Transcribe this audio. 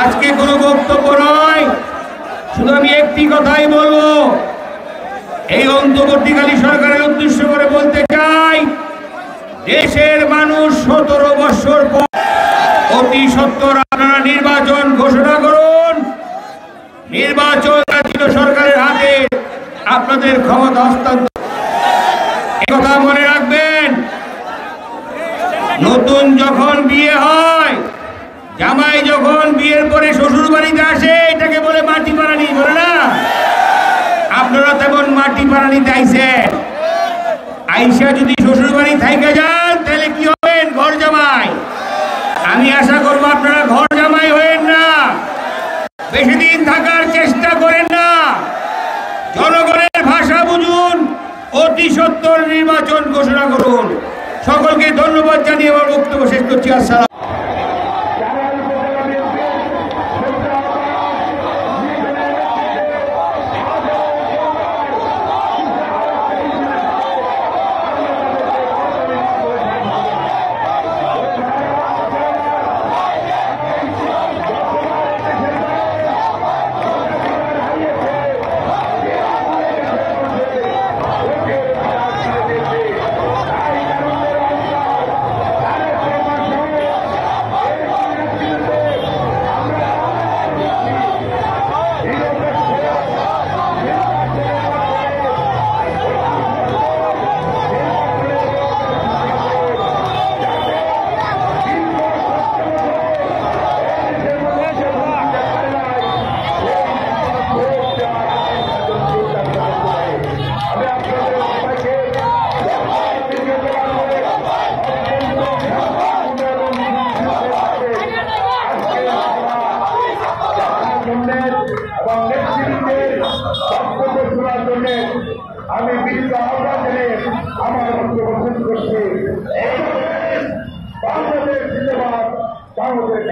আজকে কোনো বক্তব্য নয়, শুধু আমি একটি কথাই বলবো। এই অন্তর্বর্তীকালীন সরকারের উদ্দেশ্য করে বলতে চাই, দেশের মানুষ 17 বছর পর অতি সত্বর আপনারা নির্বাচন ঘোষণা করুন। নির্বাচন ছিল সরকারের হাতে, আপনাদের ক্ষমতা হস্তান্তর। কথা মনে রাখবেন, নতুন যখন বিয়ে হয়, জামাই যখন বিয়ের পরে শ্বশুর বাড়িতে আসে, এটাকে বলে মাটি পাড়ানি, বলে না? আপনারা তেমন মাটি পাড়ানিতে আইছেন। আইসা যদি শ্বশুর বাড়ি থাইকা যান, তাহলে কি হবেন? ঘর জামাই। আমি আশা করবো আপনারা ঘর জামাই হয়েন না, বেশি দিন থাকার চেষ্টা করেন না। জনগণের ভাষা বুঝুন, অতি সত্বর নির্বাচন ঘোষণা করুন। সকলকে ধন্যবাদ জানিয়ে আমার বক্তব্য শেষ করছি। আসসালাম। আমি বিদ্যুৎ আহ্বান জানিয়ে আমার বক্তব্য শেষ করছি। বাংলাদেশ জিন্দাবাদ, বাংলাদেশ